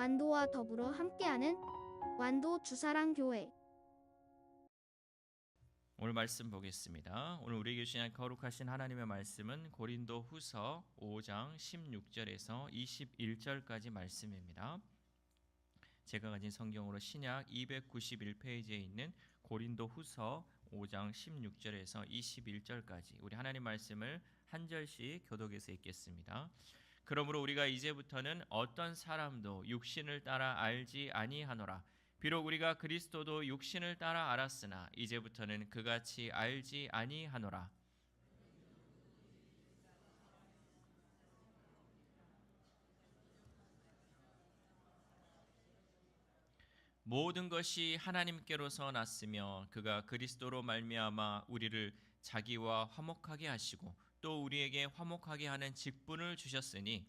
완도와 더불어 함께하는 완도 주사랑교회. 오늘 말씀 보겠습니다. 오늘 우리에게 주신 거룩하신 하나님의 말씀은 고린도 후서 5장 16절에서 21절까지 말씀입니다. 제가 가진 성경으로 신약 291페이지에 있는 고린도 후서 5장 16절에서 21절까지 우리 하나님 말씀을 한 절씩 교독해서 읽겠습니다. 그러므로 우리가 이제부터는 어떤 사람도 육신을 따라 알지 아니하노라. 비록 우리가 그리스도도 육신을 따라 알았으나 이제부터는 그같이 알지 아니하노라. 모든 것이 하나님께로서 났으며 그가 그리스도로 말미암아 우리를 자기와 화목하게 하시고 또 우리에게 화목하게 하는 직분을 주셨으니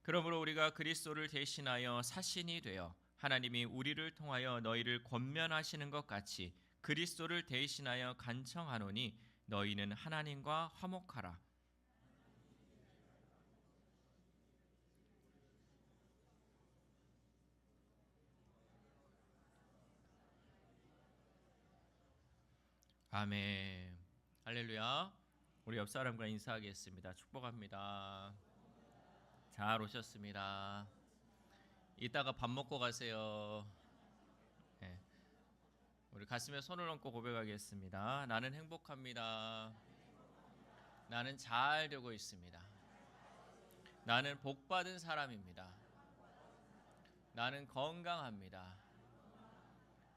그러므로 우리가 그리스도를 대신하여 사신이 되어 하나님이 우리를 통하여 너희를 권면하시는 것 같이 그리스도를 대신하여 간청하노니 너희는 하나님과 화목하라. 아멘. 할렐루야. 우리 옆 사람과 인사하겠습니다. 축복합니다. 잘 오셨습니다. 이따가 밥 먹고 가세요. 네. 우리 가슴에 손을 얹고 고백하겠습니다. 나는 행복합니다. 나는 잘 되고 있습니다. 나는 복받은 사람입니다. 나는 건강합니다.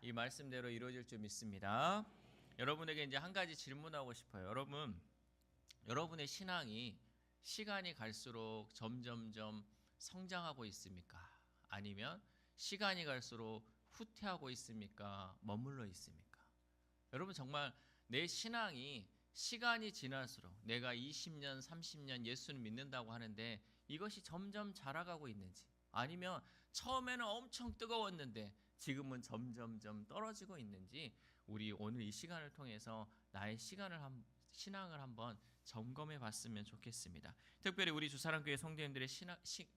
이 말씀대로 이루어질 줄 믿습니다. 여러분에게 이제 한 가지 질문하고 싶어요. 여러분의 신앙이 시간이 갈수록 점점점 성장하고 있습니까? 아니면 시간이 갈수록 후퇴하고 있습니까? 머물러 있습니까? 여러분 정말 내 신앙이 시간이 지날수록 내가 20년, 30년 예수를 믿는다고 하는데 이것이 점점 자라가고 있는지 아니면 처음에는 엄청 뜨거웠는데 지금은 점점점 떨어지고 있는지 우리 오늘 이 시간을 통해서 나의 신앙을 한번 점검해 봤으면 좋겠습니다. 특별히 우리 주사랑교회 성도님들의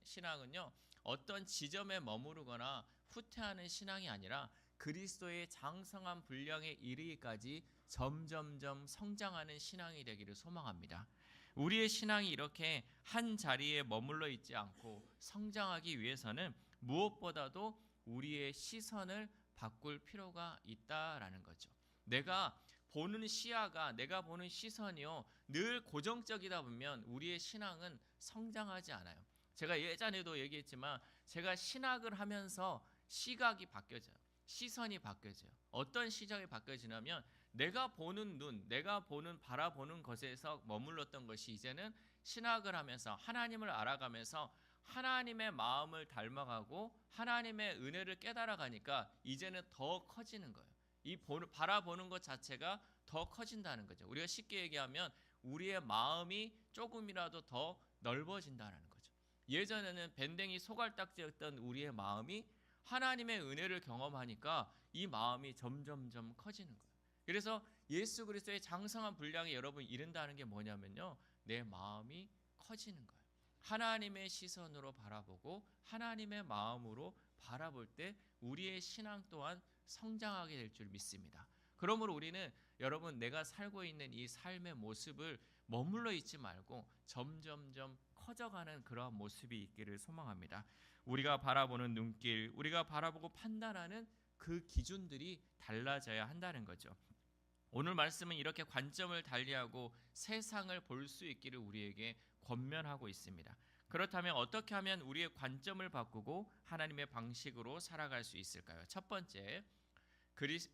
신앙은요 어떤 지점에 머무르거나 후퇴하는 신앙이 아니라 그리스도의 장성한 분량에 이르기까지 점점점 성장하는 신앙이 되기를 소망합니다. 우리의 신앙이 이렇게 한 자리에 머물러 있지 않고 성장하기 위해서는 무엇보다도 우리의 시선을 바꿀 필요가 있다라는 거죠. 내가 보는 시야가 내가 보는 시선이요 늘 고정적이다 보면 우리의 신앙은 성장하지 않아요. 제가 예전에도 얘기했지만 제가 신학을 하면서 시각이 바뀌어져요. 시선이 바뀌어져요. 어떤 시각이 바뀌어지냐면 내가 보는 눈, 내가 바라보는 것에서 머물렀던 것이 이제는 신학을 하면서 하나님을 알아가면서 하나님의 마음을 닮아가고 하나님의 은혜를 깨달아가니까 이제는 더 커지는 거예요. 이 바라보는 것 자체가 더 커진다는 거죠. 우리가 쉽게 얘기하면 우리의 마음이 조금이라도 더 넓어진다는 거죠. 예전에는 밴댕이 소갈딱지였던 우리의 마음이 하나님의 은혜를 경험하니까 이 마음이 점점점 커지는 거예요. 그래서 예수 그리스도의 장성한 분량에 여러분 이른다는 게 뭐냐면요. 내 마음이 커지는 거예요. 하나님의 시선으로 바라보고 하나님의 마음으로 바라볼 때 우리의 신앙 또한 성장하게 될 줄 믿습니다. 그러므로 우리는 여러분 내가 살고 있는 이 삶의 모습을 머물러 있지 말고 점점점 커져가는 그러한 모습이 있기를 소망합니다. 우리가 바라보는 눈길, 우리가 바라보고 판단하는 그 기준들이 달라져야 한다는 거죠. 오늘 말씀은 이렇게 관점을 달리하고 세상을 볼 수 있기를 우리에게 권면하고 있습니다. 그렇다면 어떻게 하면 우리의 관점을 바꾸고 하나님의 방식으로 살아갈 수 있을까요? 첫 번째,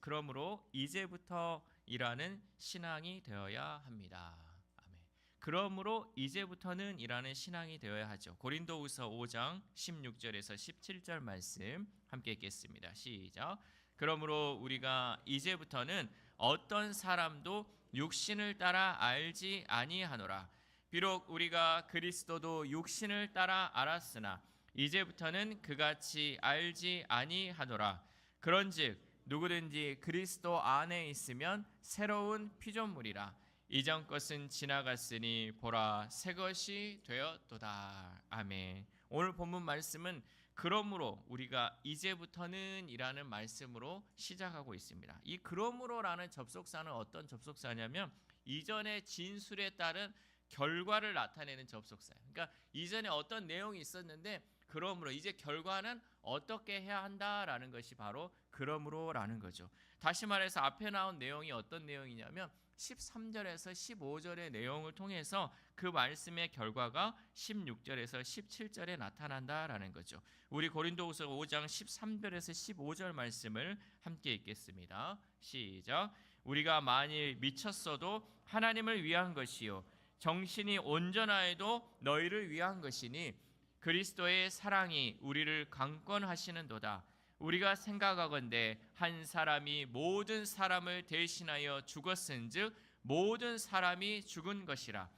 그러므로 이제부터이라는 신앙이 되어야 합니다. 아멘. 그러므로 이제부터는 이라는 신앙이 되어야 하죠. 고린도후서 5장 16절에서 17절 말씀 함께 읽겠습니다. 시작. 그러므로 우리가 이제부터는 어떤 사람도 육신을 따라 알지 아니하노라. 비록 우리가 그리스도도 육신을 따라 알았으나 이제부터는 그같이 알지 아니하노라. 그런즉 누구든지 그리스도 안에 있으면 새로운 피조물이라. 이전 것은 지나갔으니 보라 새 것이 되었도다. 아멘. 오늘 본문 말씀은 그러므로 우리가 이제부터는 이라는 말씀으로 시작하고 있습니다. 이 그러므로라는 접속사는 어떤 접속사냐면 이전의 진술에 따른 결과를 나타내는 접속사예요. 그러니까 이전에 어떤 내용이 있었는데 그러므로 이제 결과는 어떻게 해야 한다라는 것이 바로 그러므로라는 거죠. 다시 말해서 앞에 나온 내용이 어떤 내용이냐면 13절에서 15절의 내용을 통해서 그 말씀의 결과가 16절에서 17절에 나타난다라는 거죠. 우리 고린도후서 5장 13절에서 15절 말씀을 함께 읽겠습니다. 시작. 우리가 만일 미쳤어도 하나님을 위한 것이요 정신이 온전하여도 너희를 위한 것이니 그리스도의 사랑이 우리를 강권하시는도다. 우리가 생각하건대 한 사람이 모든 사람을 대신하여 죽었은즉 모든 사람이 죽은 것이라.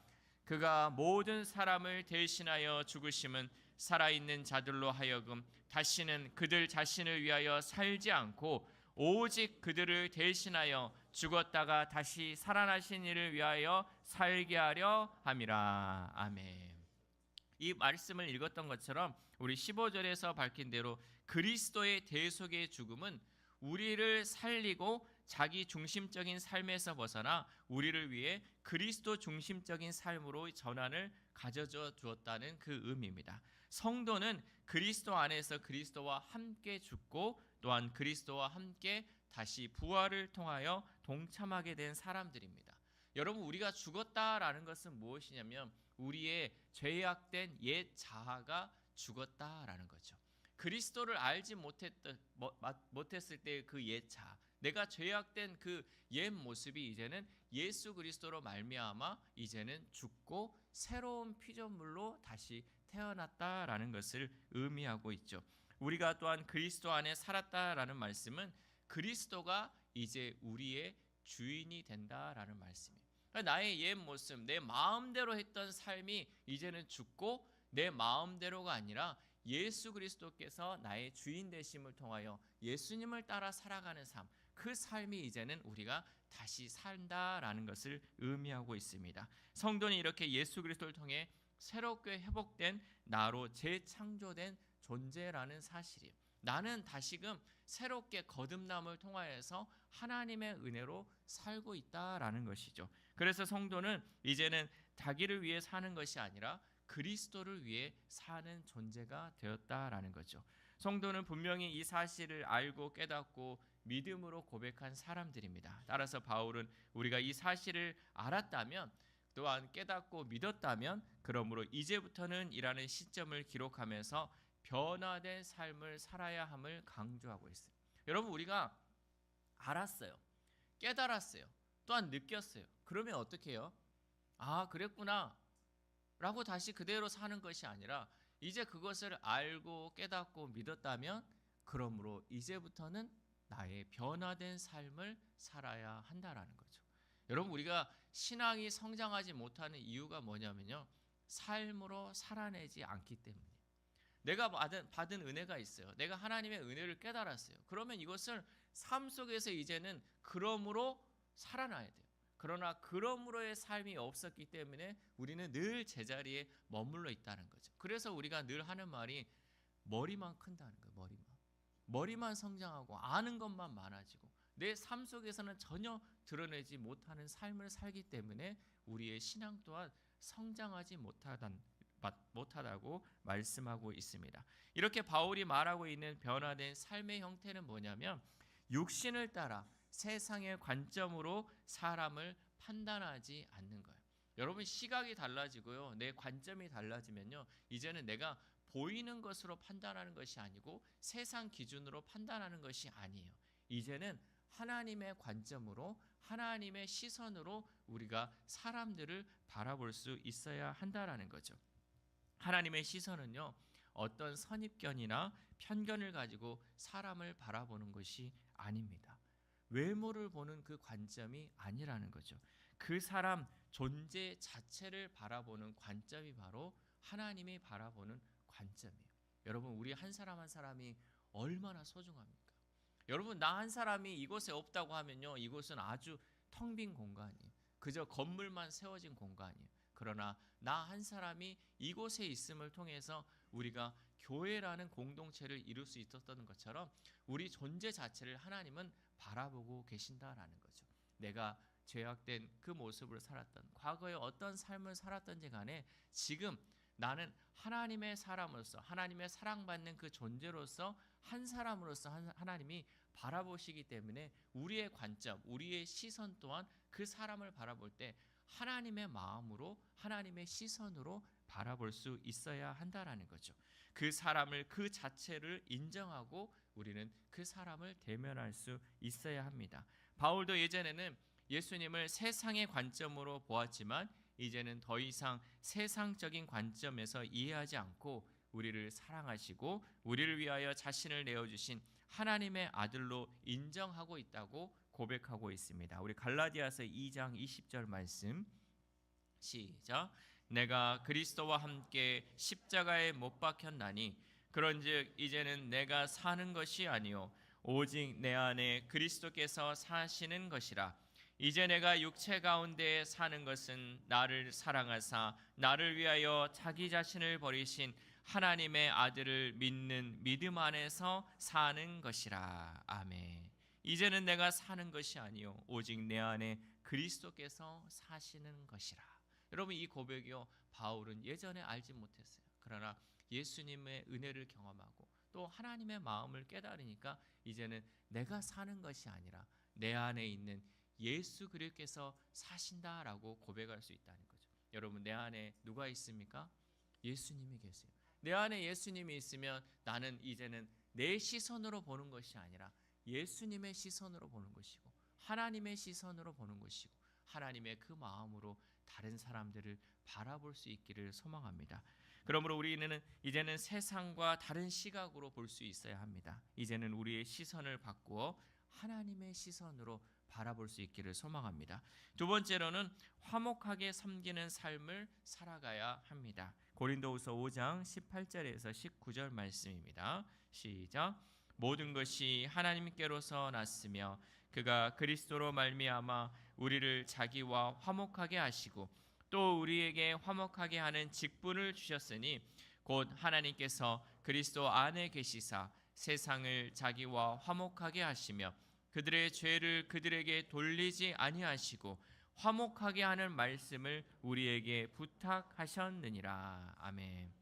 그가 모든 사람을 대신하여 죽으심은 살아있는 자들로 하여금 다시는 그들 자신을 위하여 살지 않고 오직 그들을 대신하여 죽었다가 다시 살아나신 이를 위하여 살게 하려 함이라. 아멘. 이 말씀을 읽었던 것처럼 우리 15절에서 밝힌 대로 그리스도의 대속의 죽음은 우리를 살리고 자기 중심적인 삶에서 벗어나 우리를 위해 그리스도 중심적인 삶으로 전환을 가져줘 주었다는 그 의미입니다. 성도는 그리스도 안에서 그리스도와 함께 죽고 또한 그리스도와 함께 다시 부활을 통하여 동참하게 된 사람들입니다. 여러분, 우리가 죽었다라는 것은 무엇이냐면 우리의 죄악된 옛 자아가 죽었다라는 거죠. 그리스도를 알지 못했을 때 그 옛 자아, 내가 죄악된 그 옛 모습이 이제는 예수 그리스도로 말미암아 이제는 죽고 새로운 피조물로 다시 태어났다라는 것을 의미하고 있죠. 우리가 또한 그리스도 안에 살았다라는 말씀은 그리스도가 이제 우리의 주인이 된다라는 말씀이에요. 그러니까 나의 옛 모습, 내 마음대로 했던 삶이 이제는 죽고 내 마음대로가 아니라 예수 그리스도께서 나의 주인 되심을 통하여 예수님을 따라 살아가는 삶, 그 삶이 이제는 우리가 다시 산다라는 것을 의미하고 있습니다. 성도는 이렇게 예수 그리스도를 통해 새롭게 회복된 나로 재창조된 존재라는 사실이에요. 나는 다시금 새롭게 거듭남을 통하여서 하나님의 은혜로 살고 있다라는 것이죠. 그래서 성도는 이제는 자기를 위해 사는 것이 아니라 그리스도를 위해 사는 존재가 되었다라는 거죠. 성도는 분명히 이 사실을 알고 깨닫고 믿음으로 고백한 사람들입니다. 따라서 바울은 우리가 이 사실을 알았다면 또한 깨닫고 믿었다면 그러므로 이제부터는 이라는 시점을 기록하면서 변화된 삶을 살아야 함을 강조하고 있어요. 여러분, 우리가 알았어요. 깨달았어요. 또한 느꼈어요. 그러면 어떻게 해요? 아, 그랬구나 라고 다시 그대로 사는 것이 아니라 이제 그것을 알고 깨닫고 믿었다면 그러므로 이제부터는 나의 변화된 삶을 살아야 한다라는 거죠. 여러분, 우리가 신앙이 성장하지 못하는 이유가 뭐냐면요, 삶으로 살아내지 않기 때문이에요. 내가 받은 은혜가 있어요. 내가 하나님의 은혜를 깨달았어요. 그러면 이것을 삶 속에서 이제는 그러므로 살아나야 돼요. 그러나 그러므로의 삶이 없었기 때문에 우리는 늘 제자리에 머물러 있다는 거죠. 그래서 우리가 늘 하는 말이 머리만 큰다는 거예요. 머리만 성장하고 아는 것만 많아지고 내 삶 속에서는 전혀 드러내지 못하는 삶을 살기 때문에 우리의 신앙 또한 성장하지 못하다고 말씀하고 있습니다. 이렇게 바울이 말하고 있는 변화된 삶의 형태는 뭐냐면 육신을 따라 세상의 관점으로 사람을 판단하지 않는 거예요. 여러분, 시각이 달라지고요, 내 관점이 달라지면요, 이제는 내가 보이는 것으로 판단하는 것이 아니고 세상 기준으로 판단하는 것이 아니에요. 이제는 하나님의 관점으로 하나님의 시선으로 우리가 사람들을 바라볼 수 있어야 한다라는 거죠. 하나님의 시선은요, 어떤 선입견이나 편견을 가지고 사람을 바라보는 것이 아닙니다. 외모를 보는 그 관점이 아니라는 거죠. 그 사람 존재 자체를 바라보는 관점이 바로 하나님이 바라보는 관점이에요. 여러분, 우리 한 사람 한 사람이 얼마나 소중합니까? 여러분, 나 한 사람이 이곳에 없다고 하면요, 이곳은 아주 텅 빈 공간이에요. 그저 건물만 세워진 공간이에요. 그러나 나 한 사람이 이곳에 있음을 통해서 우리가 교회라는 공동체를 이룰 수 있었던 것처럼 우리 존재 자체를 하나님은 바라보고 계신다라는 거죠. 내가 죄악된 그 모습을 살았던, 과거에 어떤 삶을 살았던지 간에 지금 나는 하나님의 사람으로서, 하나님의 사랑받는 그 존재로서, 한 사람으로서 하나님이 바라보시기 때문에 우리의 관점, 우리의 시선 또한 그 사람을 바라볼 때 하나님의 마음으로, 하나님의 시선으로 바라볼 수 있어야 한다라는 거죠. 그 사람을, 그 자체를 인정하고 우리는 그 사람을 대면할 수 있어야 합니다. 바울도 예전에는 예수님을 세상의 관점으로 보았지만 이제는 더 이상 세상적인 관점에서 이해하지 않고 우리를 사랑하시고 우리를 위하여 자신을 내어주신 하나님의 아들로 인정하고 있다고 고백하고 있습니다. 우리 갈라디아서 2장 20절 말씀 시작. 내가 그리스도와 함께 십자가에 못 박혔나니 그런즉 이제는 내가 사는 것이 아니요 오직 내 안에 그리스도께서 사시는 것이라. 이제 내가 육체 가운데 사는 것은 나를 사랑하사 나를 위하여 자기 자신을 버리신 하나님의 아들을 믿는 믿음 안에서 사는 것이라. 아멘. 이제는 내가 사는 것이 아니요 오직 내 안에 그리스도께서 사시는 것이라. 여러분, 이 고백이요, 바울은 예전에 알지 못했어요. 그러나 예수님의 은혜를 경험하고 또 하나님의 마음을 깨달으니까 이제는 내가 사는 것이 아니라 내 안에 있는 예수 그리스도께서 사신다라고 고백할 수 있다는 거죠. 여러분, 내 안에 누가 있습니까? 예수님이 계세요. 내 안에 예수님이 있으면 나는 이제는 내 시선으로 보는 것이 아니라 예수님의 시선으로 보는 것이고 하나님의 시선으로 보는 것이고 하나님의 그 마음으로 다른 사람들을 바라볼 수 있기를 소망합니다. 그러므로 우리는 이제는 세상과 다른 시각으로 볼 수 있어야 합니다. 이제는 우리의 시선을 바꾸어 하나님의 시선으로 바라볼 수 있기를 소망합니다. 두 번째로는 화목하게 섬기는 삶을 살아가야 합니다. 고린도후서 5장 18절에서 19절 말씀입니다. 시작. 모든 것이 하나님께로서 났으며 그가 그리스도로 말미암아 우리를 자기와 화목하게 하시고 또 우리에게 화목하게 하는 직분을 주셨으니 곧 하나님께서 그리스도 안에 계시사 세상을 자기와 화목하게 하시며 그들의 죄를 그들에게 돌리지 아니하시고 화목하게 하는 말씀을 우리에게 부탁하셨느니라. 아멘.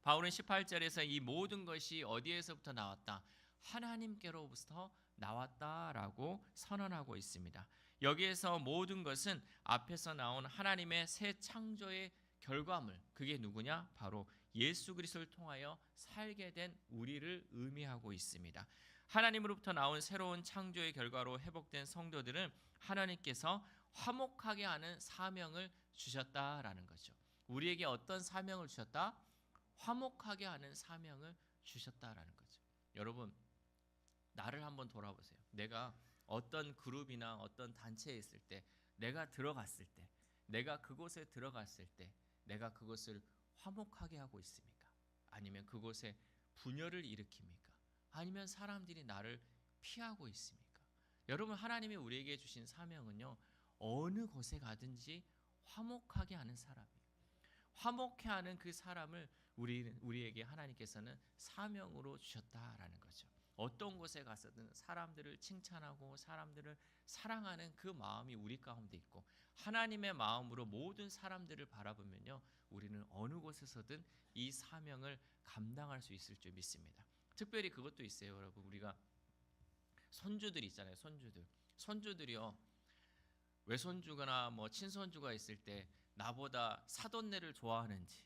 바울은 18절에서 이 모든 것이 어디에서부터 나왔다? 하나님께로부터 나왔다라고 선언하고 있습니다. 여기에서 모든 것은 앞에서 나온 하나님의 새 창조의 결과물, 그게 누구냐? 바로 예수 그리스도를 통하여 살게 된 우리를 의미하고 있습니다. 하나님으로부터 나온 새로운 창조의 결과로 회복된 성도들은 하나님께서 화목하게 하는 사명을 주셨다라는 거죠. 우리에게 어떤 사명을 주셨다? 화목하게 하는 사명을 주셨다라는 거죠. 여러분, 나를 한번 돌아보세요. 내가 어떤 그룹이나 어떤 단체에 있을 때, 내가 들어갔을 때, 내가 그곳에 들어갔을 때 내가 그것을 화목하게 하고 있습니까? 아니면 그곳에 분열을 일으킵니까? 아니면 사람들이 나를 피하고 있습니까? 여러분, 하나님이 우리에게 주신 사명은요, 어느 곳에 가든지 화목하게 하는 사람이에요. 화목해 하는 그 사람을 우리에게 하나님께서는 사명으로 주셨다라는 거죠. 어떤 곳에 가서든 사람들을 칭찬하고 사람들을 사랑하는 그 마음이 우리 가운데 있고 하나님의 마음으로 모든 사람들을 바라보면요, 우리는 어느 곳에서든 이 사명을 감당할 수 있을 줄 믿습니다. 특별히 그것도 있어요, 여러분. 우리가 손주들 있잖아요. 손주들이요, 외손주거나 뭐 친손주가 있을 때 나보다 사돈네를 좋아하는지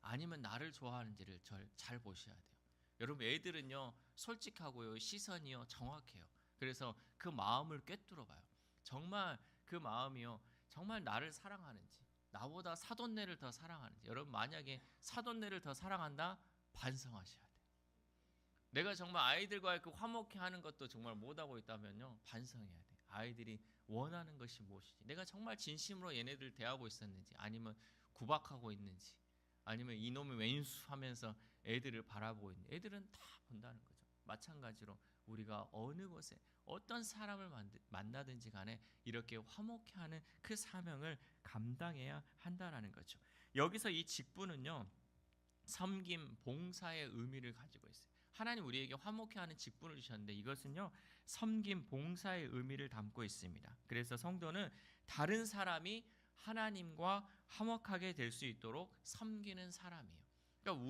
아니면 나를 좋아하는지를 잘 보셔야 돼요. 여러분, 애들은요 솔직하고요, 시선이요 정확해요. 그래서 그 마음을 꿰뚫어 봐요. 정말 그 마음이요, 정말 나를 사랑하는지, 나보다 사돈네를 더 사랑하는지. 여러분, 만약에 사돈네를 더 사랑한다, 반성하셔야 돼요. 내가 정말 아이들과의 그 화목해 하는 것도 정말 못하고 있다면요, 반성해야 돼요. 아이들이 원하는 것이 무엇인지, 내가 정말 진심으로 얘네들 대하고 있었는지, 아니면 구박하고 있는지, 아니면 이놈의 왼수 하면서 애들을 바라보고 있는지. 애들은 다 본다는 거죠. 마찬가지로 우리가 어느 곳에 어떤 사람을 만나든지 간에 이렇게 화목케 하는 그 사명을 감당해야 한다라는 거죠. 여기서 이 직분은요, 섬김, 봉사의 의미를 가지고 있어요. 하나님 우리에게 화목케 하는 직분을 주셨는데 이것은요, 섬김, 봉사의 의미를 담고 있습니다. 그래서 성도는 다른 사람이 하나님과 화목하게 될 수 있도록 섬기는 사람이에요. 그러니까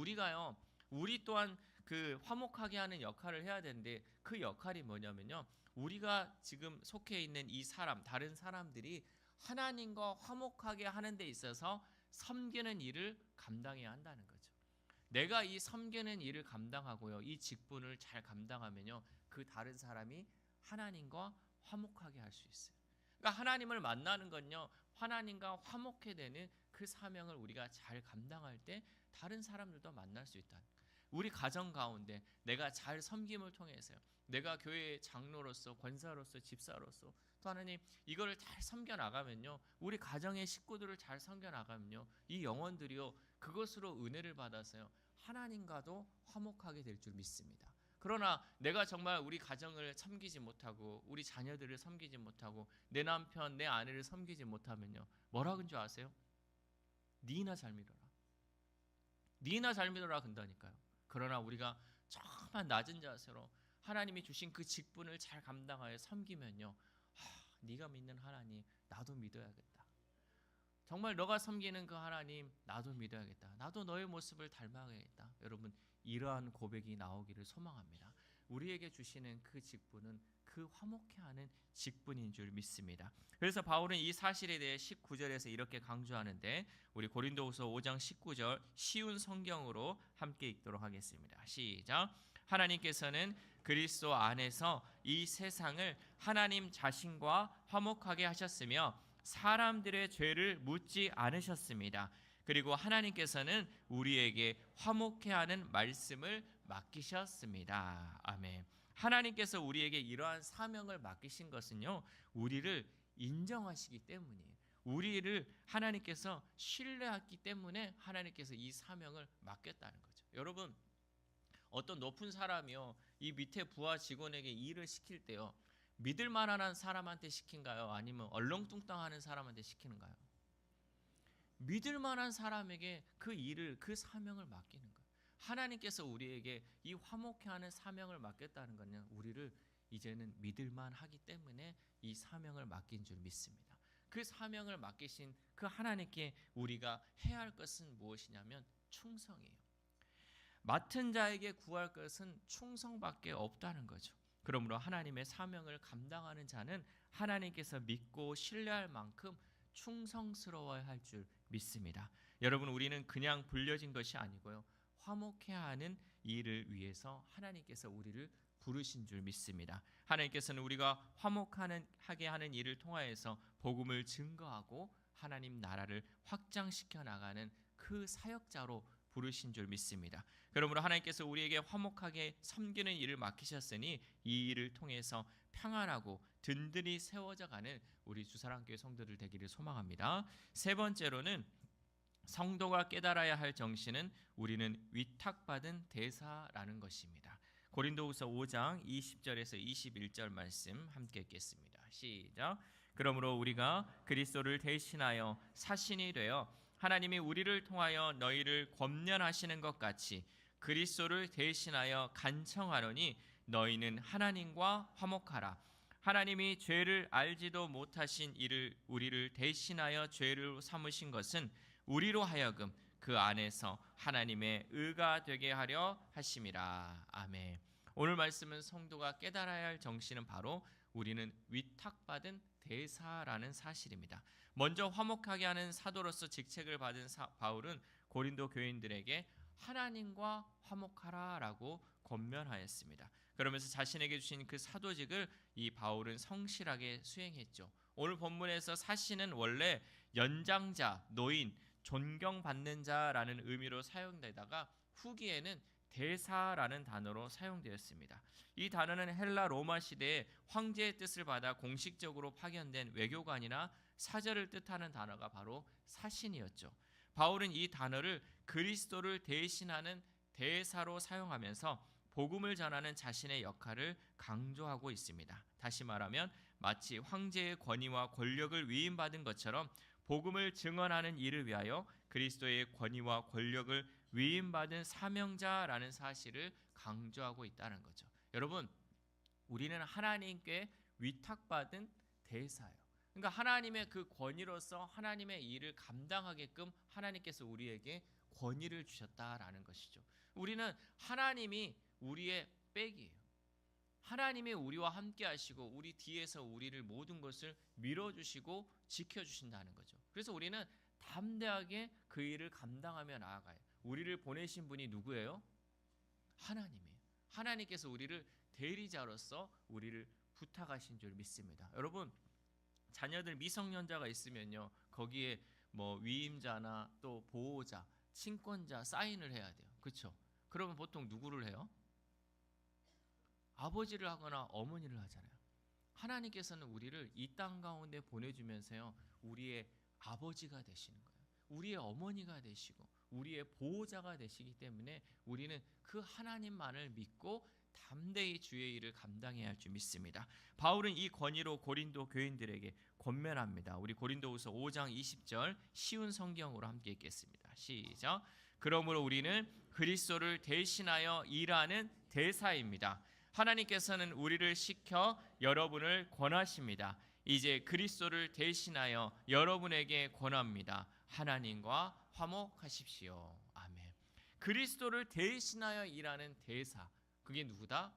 우리 또한 그 화목하게 하는 역할을 해야 되는데, 그 역할이 뭐냐면요, 우리가 지금 속해 있는 이 사람, 다른 사람들이 하나님과 화목하게 하는 데 있어서 섬기는 일을 감당해야 한다는 거죠. 내가 이 섬기는 일을 감당하고요, 이 직분을 잘 감당하면요, 그 다른 사람이 하나님과 화목하게 할 수 있어요. 그러니까 하나님을 만나는 건요, 하나님과 화목해 되는 그 사명을 우리가 잘 감당할 때 다른 사람들도 만날 수 있다. 우리 가정 가운데 내가 잘 섬김을 통해서요, 내가 교회의 장로로서, 권사로서, 집사로서 또 하나님 이거를 잘 섬겨 나가면요, 우리 가정의 식구들을 잘 섬겨 나가면요, 이 영혼들이요, 그것으로 은혜를 받아서요, 하나님과도 화목하게 될 줄 믿습니다. 그러나 내가 정말 우리 가정을 섬기지 못하고 우리 자녀들을 섬기지 못하고 내 남편, 내 아내를 섬기지 못하면요, 뭐라 그런 줄 아세요? 니나 잘 믿어라, 니나 잘 믿어라 근다니까요. 그러나 우리가 정말 낮은 자세로 하나님이 주신 그 직분을 잘 감당하여 섬기면요, 네가 믿는 하나님 나도 믿어야겠다. 정말 너가 섬기는 그 하나님 나도 믿어야겠다. 나도 너의 모습을 닮아야겠다. 여러분, 이러한 고백이 나오기를 소망합니다. 우리에게 주시는 그 직분은 그 화목케 하는 직분인 줄 믿습니다. 그래서 바울은 이 사실에 대해 19절에서 이렇게 강조하는데, 우리 고린도후서 5장 19절 쉬운 성경으로 함께 읽도록 하겠습니다. 시작. 하나님께서는 그리스도 안에서 이 세상을 하나님 자신과 화목하게 하셨으며 사람들의 죄를 묻지 않으셨습니다. 그리고 하나님께서는 우리에게 화목케 하는 말씀을 맡기셨습니다. 아멘. 하나님께서 우리에게 이러한 사명을 맡기신 것은요, 우리를 인정하시기 때문이에요. 우리를 하나님께서 신뢰하기 때문에 하나님께서 이 사명을 맡겼다는 거죠. 여러분, 어떤 높은 사람이요, 이 밑에 부하 직원에게 일을 시킬 때요, 믿을 만한 사람한테 시킨가요? 아니면 얼렁뚱땅하는 사람한테 시키는가요? 믿을 만한 사람에게 그 일을, 그 사명을 맡기는 거예요. 하나님께서 우리에게 이 화목케 하는 사명을 맡겼다는 것은 우리를 이제는 믿을 만하기 때문에 이 사명을 맡긴 줄 믿습니다. 그 사명을 맡기신 그 하나님께 우리가 해야 할 것은 무엇이냐면 충성이에요. 맡은 자에게 구할 것은 충성밖에 없다는 거죠. 그러므로 하나님의 사명을 감당하는 자는 하나님께서 믿고 신뢰할 만큼 충성스러워야 할 줄 믿습니다. 여러분, 우리는 그냥 불려진 것이 아니고요, 화목케 하는 일을 위해서 하나님께서 우리를 부르신 줄 믿습니다. 하나님께서는 우리가 화목하게 하는 일을 통하여서 복음을 증거하고 하나님 나라를 확장시켜 나가는 그 사역자로 부르신 줄 믿습니다. 그러므로 하나님께서 우리에게 화목하게 섬기는 일을 맡기셨으니 이 일을 통해서 평안하고 든든히 세워져 가는 우리 주사랑교회 성도들 되기를 소망합니다. 세 번째로는 성도가 깨달아야 할 정신은 우리는 위탁받은 대사라는 것입니다. 고린도후서 5장 20절에서 21절 말씀 함께 읽겠습니다. 시작. 그러므로 우리가 그리스도를 대신하여 사신이 되어 하나님이 우리를 통하여 너희를 권면하시는 것 같이 그리스도를 대신하여 간청하노니 너희는 하나님과 화목하라. 하나님이 죄를 알지도 못하신 이를 우리를 대신하여 죄를 삼으신 것은 우리로 하여금 그 안에서 하나님의 의가 되게 하려 하심이라. 아멘. 오늘 말씀은 성도가 깨달아야 할 정신은 바로 우리는 위탁받은 대사라는 사실입니다. 먼저 화목하게 하는 사도로서 직책을 받은 바울은 고린도 교인들에게 하나님과 화목하라라고 권면하였습니다. 그러면서 자신에게 주신 그 사도직을 이 바울은 성실하게 수행했죠. 오늘 본문에서 사신은 원래 연장자, 노인, 존경받는 자라는 의미로 사용되다가 후기에는 대사라는 단어로 사용되었습니다. 이 단어는 헬라 로마 시대에 황제의 뜻을 받아 공식적으로 파견된 외교관이나 사절을 뜻하는 단어가 바로 사신이었죠. 바울은 이 단어를 그리스도를 대신하는 대사로 사용하면서 복음을 전하는 자신의 역할을 강조하고 있습니다. 다시 말하면 마치 황제의 권위와 권력을 위임받은 것처럼 복음을 증언하는 일을 위하여 그리스도의 권위와 권력을 위임받은 사명자라는 사실을 강조하고 있다는 거죠. 여러분, 우리는 하나님께 위탁받은 대사예요. 그러니까 하나님의 그 권위로서 하나님의 일을 감당하게끔 하나님께서 우리에게 권위를 주셨다라는 것이죠. 우리는 하나님이 우리의 백이에요. 하나님이 우리와 함께 하시고 우리 뒤에서 우리를 모든 것을 밀어주시고 지켜주신다는 거죠. 그래서 우리는 담대하게 그 일을 감당하며 나아가요. 우리를 보내신 분이 누구예요? 하나님이에요. 하나님께서 우리를 대리자로서 우리를 부탁하신 줄 믿습니다. 여러분, 자녀들 미성년자가 있으면요, 거기에 뭐 위임자나 또 보호자, 친권자 사인을 해야 돼요. 그렇죠? 그러면 보통 누구를 해요? 아버지를 하거나 어머니를 하잖아요. 하나님께서는 우리를 이 땅 가운데 보내주면서요, 우리의 아버지가 되시는 거예요. 우리의 어머니가 되시고 우리의 보호자가 되시기 때문에 우리는 그 하나님만을 믿고 담대히 주의 일을 감당해야 할 줄 믿습니다. 바울은 이 권위로 고린도 교인들에게 권면합니다. 우리 고린도후서 5장 20절 쉬운 성경으로 함께 읽겠습니다. 시작. 그러므로 우리는 그리스도를 대신하여 일하는 대사입니다. 하나님께서는 우리를 시켜 여러분을 권하십니다. 이제 그리스도를 대신하여 여러분에게 권합니다. 하나님과 화목하십시오. 아멘. 그리스도를 대신하여 일하는 대사, 그게 누구다?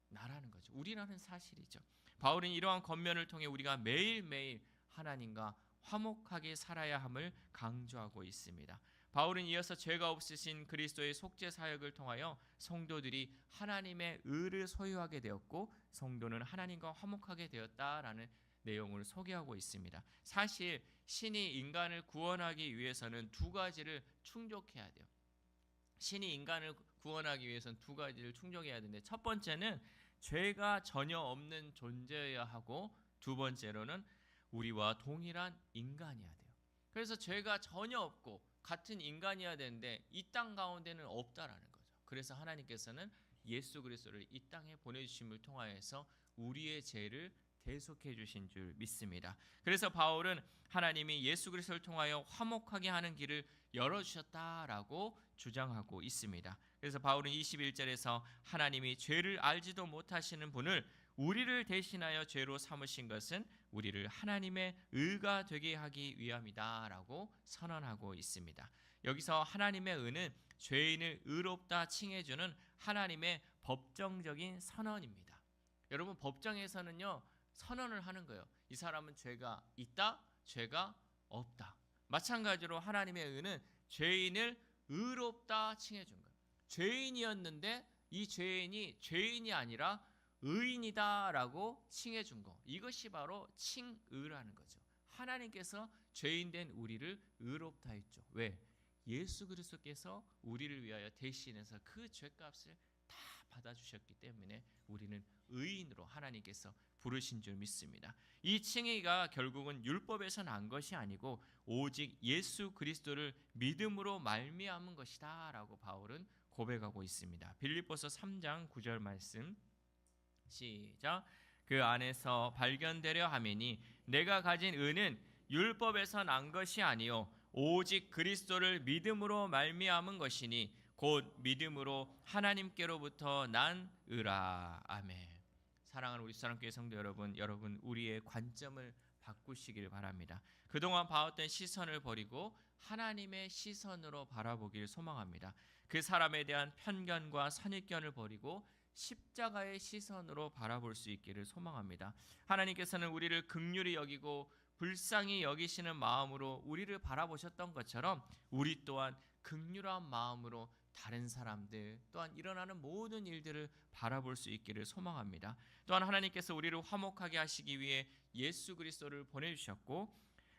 나라는 거죠. 우리라는 사실이죠. 바울은 이러한 권면을 통해 우리가 매일매일 하나님과 화목하게 살아야 함을 강조하고 있습니다. 바울은 이어서 죄가 없으신 그리스도의 속죄 사역을 통하여 성도들이 하나님의 의를 소유하게 되었고 성도는 하나님과 화목하게 되었다라는 내용을 소개하고 있습니다. 사실 신이 인간을 구원하기 위해서는 두 가지를 충족해야 돼요. 신이 인간을 구원하기 위해서는 두 가지를 충족해야 되는데, 첫 번째는 죄가 전혀 없는 존재여야 하고, 두 번째로는 우리와 동일한 인간이어야 돼요. 그래서 죄가 전혀 없고 같은 인간이어야 되는데 이 땅 가운데는 없다라는 거죠. 그래서 하나님께서는 예수 그리스도를 이 땅에 보내주심을 통하여서 우리의 죄를 대속해 주신 줄 믿습니다. 그래서 바울은 하나님이 예수 그리스도를 통하여 화목하게 하는 길을 열어주셨다라고 주장하고 있습니다. 그래서 바울은 21절에서 하나님이 죄를 알지도 못하시는 분을 우리를 대신하여 죄로 삼으신 것은 우리를 하나님의 의가 되게 하기 위함이다라고 선언하고 있습니다. 여기서 하나님의 의는 죄인을 의롭다 칭해주는 하나님의 법정적인 선언입니다. 여러분, 법정에서는요 선언을 하는 거예요. 이 사람은 죄가 있다, 죄가 없다. 마찬가지로 하나님의 의는 죄인을 의롭다 칭해준 거예요. 죄인이었는데 이 죄인이 죄인이 아니라 의인이다라고 칭해준 거, 이것이 바로 칭의라는 거죠. 하나님께서 죄인된 우리를 의롭다 했죠. 왜? 예수 그리스도께서 우리를 위하여 대신해서 그 죄값을 다 받아주셨기 때문에 우리는 의인으로 하나님께서 부르신 줄 믿습니다. 이 칭의가 결국은 율법에서 난 것이 아니고 오직 예수 그리스도를 믿음으로 말미암은 것이다 라고 바울은 고백하고 있습니다. 빌립보서 3장 9절 말씀 시작. 그 안에서 발견되려 하매니 내가 가진 의는 율법에서 난 것이 아니요 오직 그리스도를 믿음으로 말미암은 것이니 곧 믿음으로 하나님께로부터 난 의라. 아멘. 사랑하는 우리 사랑교회 성도 여러분, 우리의 관점을 바꾸시길 바랍니다. 그동안 봐왔던 시선을 버리고 하나님의 시선으로 바라보길 소망합니다. 그 사람에 대한 편견과 선입견을 버리고 십자가의 시선으로 바라볼 수 있기를 소망합니다. 하나님께서는 우리를 긍휼히 여기고 불쌍히 여기시는 마음으로 우리를 바라보셨던 것처럼 우리 또한 긍휼한 마음으로 다른 사람들 또한 일어나는 모든 일들을 바라볼 수 있기를 소망합니다. 또한 하나님께서 우리를 화목하게 하시기 위해 예수 그리스도를 보내주셨고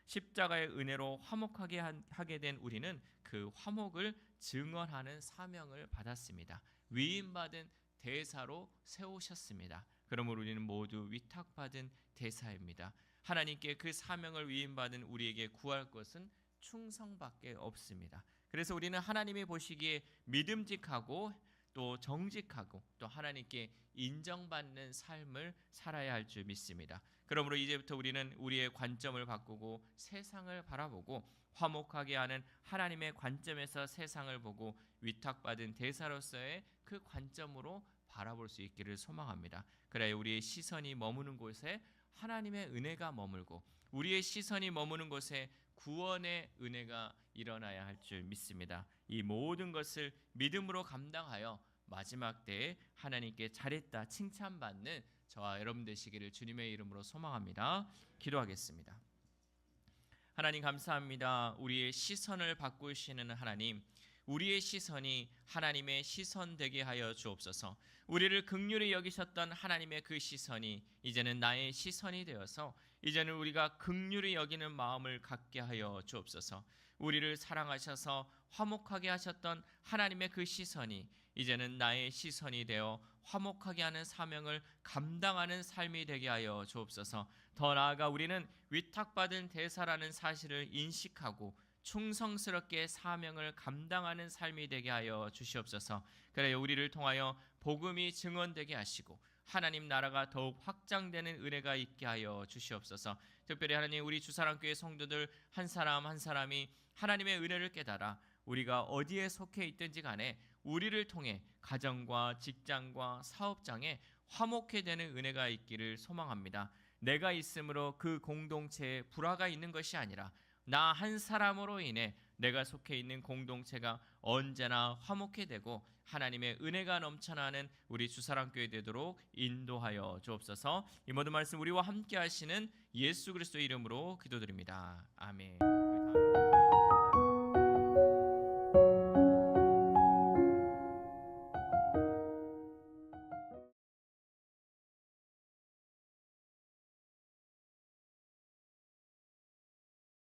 십자가의 은혜로 화목하게 하게 된 우리는 그 화목을 증언하는 사명을 받았습니다. 위임받은 대사로 세우셨습니다. 그러므로 우리는 모두 위탁받은 대사입니다. 하나님께 그 사명을 위임받은 우리에게 구할 것은 충성밖에 없습니다. 그래서 우리는 하나님이 보시기에 믿음직하고 또 정직하고 또 하나님께 인정받는 삶을 살아야 할 줄 믿습니다. 그러므로 이제부터 우리는 우리의 관점을 바꾸고 세상을 바라보고 화목하게 하는 하나님의 관점에서 세상을 보고 위탁받은 대사로서의 그 관점으로 바라볼 수 있기를 소망합니다. 그래야 우리의 시선이 머무는 곳에 하나님의 은혜가 머물고 우리의 시선이 머무는 곳에 구원의 은혜가 일어나야 할 줄 믿습니다. 이 모든 것을 믿음으로 감당하여 마지막 때에 하나님께 잘했다 칭찬받는 저와 여러분 되시기를 주님의 이름으로 소망합니다. 기도하겠습니다. 하나님 감사합니다. 우리의 시선을 바꾸시는 하나님, 우리의 시선이 하나님의 시선 되게 하여 주옵소서. 우리를 긍휼히 여기셨던 하나님의 그 시선이 이제는 나의 시선이 되어서 이제는 우리가 긍휼히 여기는 마음을 갖게 하여 주옵소서. 우리를 사랑하셔서 화목하게 하셨던 하나님의 그 시선이 이제는 나의 시선이 되어 화목하게 하는 사명을 감당하는 삶이 되게 하여 주옵소서. 더 나아가 우리는 위탁받은 대사라는 사실을 인식하고 충성스럽게 사명을 감당하는 삶이 되게 하여 주시옵소서. 그래요, 우리를 통하여 복음이 증언되게 하시고 하나님 나라가 더욱 확장되는 은혜가 있게 하여 주시옵소서. 특별히 하나님, 우리 주사랑교회 성도들 한 사람 한 사람이 하나님의 은혜를 깨달아 우리가 어디에 속해 있든지 간에 우리를 통해 가정과 직장과 사업장에 화목해 되는 은혜가 있기를 소망합니다. 내가 있으므로 그 공동체에 불화가 있는 것이 아니라 나 한 사람으로 인해 내가 속해 있는 공동체가 언제나 화목해 되고 하나님의 은혜가 넘쳐나는 우리 주사랑교회 되도록 인도하여 주옵소서. 이 모든 말씀 우리와 함께 하시는 예수 그리스도의 이름으로 기도드립니다. 아멘.